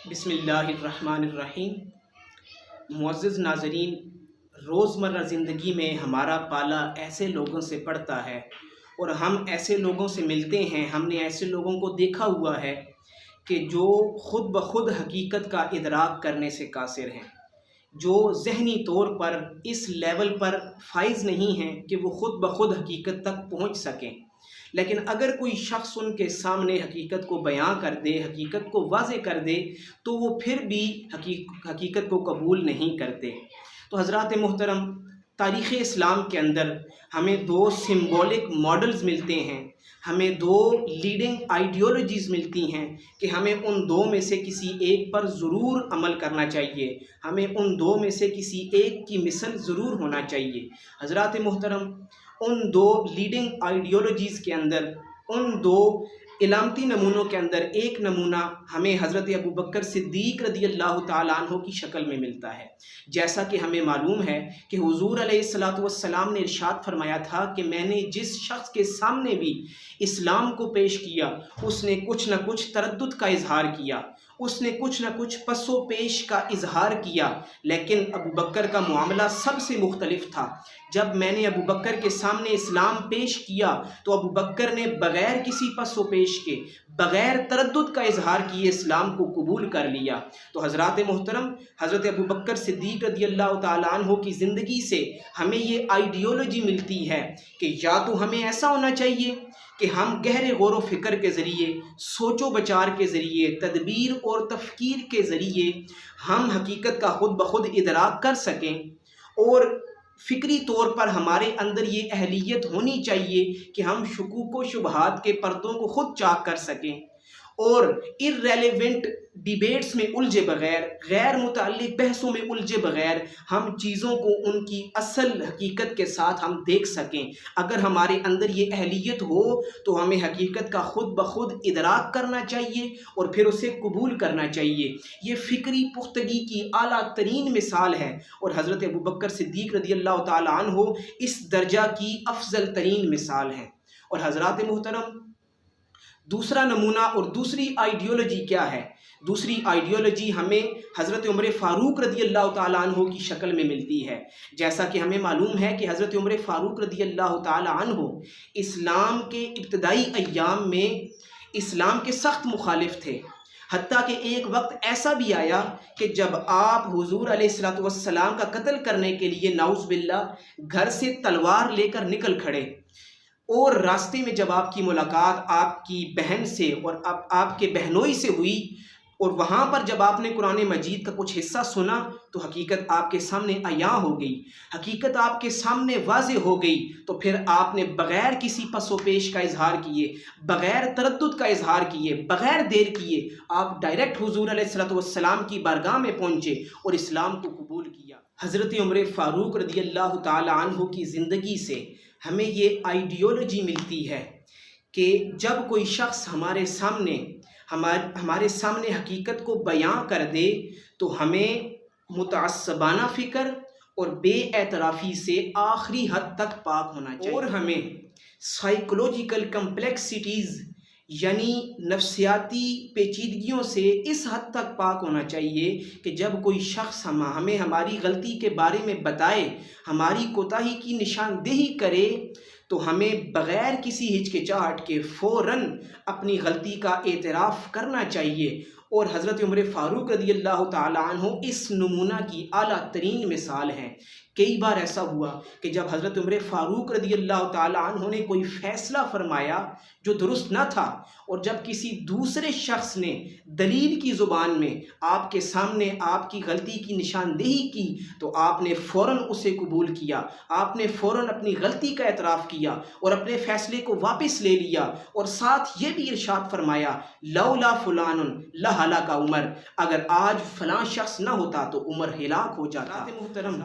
बिस्मिल्लाहिर्रहमानिर्रहीम। मुअज़्ज़िज़ नाज़रीन, रोज़मर्रा ज़िंदगी में हमारा पाला ऐसे लोगों से पड़ता है और हम ऐसे लोगों से मिलते हैं। हमने ऐसे लोगों को देखा हुआ है कि जो ख़ुद ब खुद हकीकत का इदराक करने से कासिर हैं, जो ज़हनी तौर पर इस लेवल पर फाइज़ नहीं हैं कि वो ख़ुद ब खुद हकीकत तक पहुँच सकें। लेकिन अगर कोई शख्स उनके सामने हकीकत को बयां कर दे, हकीकत को वाज़े कर दे, तो वो फिर भी हकीकत को कबूल नहीं करते। तो हज़रात मोहतरम, तारीख़ इस्लाम के अंदर हमें दो सिम्बॉलिक मॉडल्स मिलते हैं, हमें दो लीडिंग आइडियोलॉजीज़ मिलती हैं कि हमें उन दो में से किसी एक पर ज़रूर अमल करना चाहिए, हमें उन दो में से किसी एक की मिसल ज़रूर होना चाहिए। हज़रात मोहतरम, उन दो लीडिंग आइडियोलॉजीज़ के अंदर, उन दो इलामती नमूनों के अंदर एक नमूना हमें हज़रत अबू बकर सिद्दीक़ रज़ियल्लाहु ताला अन्हु की शक्ल में मिलता है। जैसा कि हमें मालूम है कि हुज़ूर अलैहिस्सलातु वस्सलाम ने इरशाद फरमाया था कि मैंने जिस शख्स के सामने भी इस्लाम को पेश किया, उसने कुछ न कुछ तरद्दुद का इजहार किया, उसने कुछ न कुछ पसो पेश का इजहार किया। लेकिन अबू बकर का मामला सबसे मुख्तलिफ था। जब मैंने अबू बकर के सामने इस्लाम पेश किया तो अबू बकर ने बग़ैर किसी पसो पेश के, बग़ैर तरद्दुद का इजहार किए इस्लाम को कबूल कर लिया। तो हज़रात मोहतरम, हज़रत अबू बकर सिद्दीक़ रज़ियल्लाहु ताला अन्हु की ज़िंदगी से हमें ये आइडियोलॉजी मिलती है कि या तो हमें ऐसा होना चाहिए कि हम गहरे गौर व फ़िक्र के ज़रिए, सोचो बचार के ज़रिए, तदबीर और तफ़कीर के ज़रिए हम हकीकत का ख़ुद ब खुद इदराक कर सकें और फ़िक्री तौर पर हमारे अंदर ये अहलियत होनी चाहिए कि हम शुकूक व शुबहात के पर्दों को ख़ुद चाक कर सकें और इर्रेलेवेंट डिबेट्स में उलझे बग़ैर, गैर मुतअल्लिक़ बहसों में उलझे बग़ैर हम चीज़ों को उनकी असल हकीकत के साथ हम देख सकें। अगर हमारे अंदर ये अहलियत हो तो हमें हकीकत का ख़ुद ब खुद इदराक करना चाहिए और फिर उसे कबूल करना चाहिए। ये फ़िक्री पुख्तगी की आला तरीन मिसाल है और हज़रत अबू बकर सिद्दीक़ रज़ियल्लाहु ताला अन्हु इस दर्जा की अफजल तरीन मिसाल है। और हज़रात मोहतरम, दूसरा नमूना और दूसरी आइडियोलॉजी क्या है? दूसरी आइडियोलॉजी हमें हज़रत उमर फ़ारूक रज़ियल्लाहु ताला अन्हु की शक्ल में मिलती है। जैसा कि हमें मालूम है कि हज़रत उमर फ़ारूक रज़ियल्लाहु ताला अन्हु इस्लाम के इब्तदाई अय्याम में इस्लाम के सख्त मुखालिफ थे। हत्ता कि एक वक्त ऐसा भी आया कि जब आप हुज़ूर अलैहिस्सलातु वस्सलाम का कत्ल करने के लिए नाउज़ बिल्लाह घर से तलवार लेकर निकल खड़े और रास्ते में जब आपकी मुलाकात आपकी बहन से और आपके बहनोई से हुई और वहाँ पर जब आपने कुरान मजीद का कुछ हिस्सा सुना तो हकीकत आपके सामने अयां हो गई, हकीकत आपके सामने वाज़े हो गई। तो फिर आपने बग़ैर किसी पसो पेश का इजहार किए, बग़ैर तरद्दुद का इजहार किए, बग़ैर देर किए आप डायरेक्ट हुज़ूर अलैहिस्सलातु वस्सलाम की बारगाह में पहुँचे और इस्लाम को कबूल किया। हज़रत उमर फ़ारूक रज़ियल्लाहु ताला अन्हु की ज़िंदगी से हमें ये आइडियोलॉजी मिलती है कि जब कोई शख्स हमारे सामने हकीकत को बयां कर दे तो हमें मुतअस्सबाना फ़िक्र और बेएतराफ़ी से आखिरी हद तक पाक होना चाहिए और हमें साइकोलॉजिकल कम्प्लेक्सिटीज़ यानी नफ्सियाती पेचीदगियों से इस हद तक पाक होना चाहिए कि जब कोई शख्स हमें हमारी गलती के बारे में बताए, हमारी कोताही की निशानदेही करे, तो हमें बग़ैर किसी हिचकिचाहट के फ़ौरन अपनी गलती का एतराफ़ करना चाहिए। और हज़रत उमर फ़ारूक रज़ियल्लाहु ताला अन्हु इस नमूना की आला तरीन मिसाल हैं। कई बार ऐसा हुआ कि जब हज़रत उमर फ़ारूक रज़ियल्लाहु ताला अन्हु ने कोई फ़ैसला फ़रमाया जो दुरुस्त न था और जब किसी दूसरे शख्स ने दलील की ज़ुबान में आपके सामने आपकी गलती की निशानदेही की तो आपने फ़ौरन उसे कबूल किया, आपने फ़ौरन अपनी गलती का एतराफ़ किया और अपने फ़ैसले को वापस ले लिया और साथ ये भी इरशाद फरमाया, लौला फ़ुलानुन लहलका उमर, अगर आज फ़लाँ शख्स न होता तो उमर हिलाक हो जाता। मुहतरम,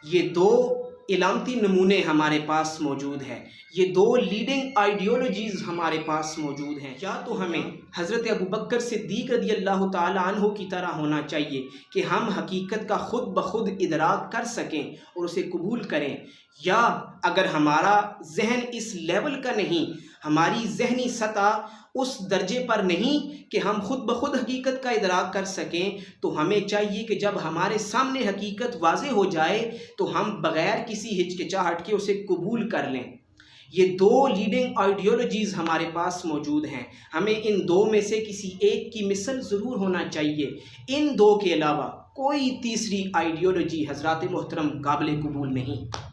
ये दो इलामती नमूने हमारे पास मौजूद हैं, ये दो लीडिंग आइडियोलॉजीज़ हमारे पास मौजूद हैं। या तो हमें हज़रत अबू बकर सिद्दीक़ रज़ियल्लाहु ताला अन्हु की तरह होना चाहिए कि हम हकीकत का ख़ुद ब खुद इदराक कर सकें और उसे कबूल करें, या अगर हमारा जहन इस लेवल का नहीं, ہماری ذہنی سطح اس درجے پر نہیں کہ ہم خود بخود حقیقت کا ادراک کر سکیں، تو ہمیں چاہیے کہ جب ہمارے سامنے حقیقت واضح ہو جائے تو ہم بغیر کسی ہچکچاہٹ کے اسے قبول کر لیں۔ یہ دو لیڈنگ آئیڈیالوجیز ہمارے پاس موجود ہیں، ہمیں ان دو میں سے کسی ایک کی مثل ضرور ہونا چاہیے۔ ان دو کے علاوہ کوئی تیسری آئیڈیالوجی حضرات محترم قابل قبول نہیں۔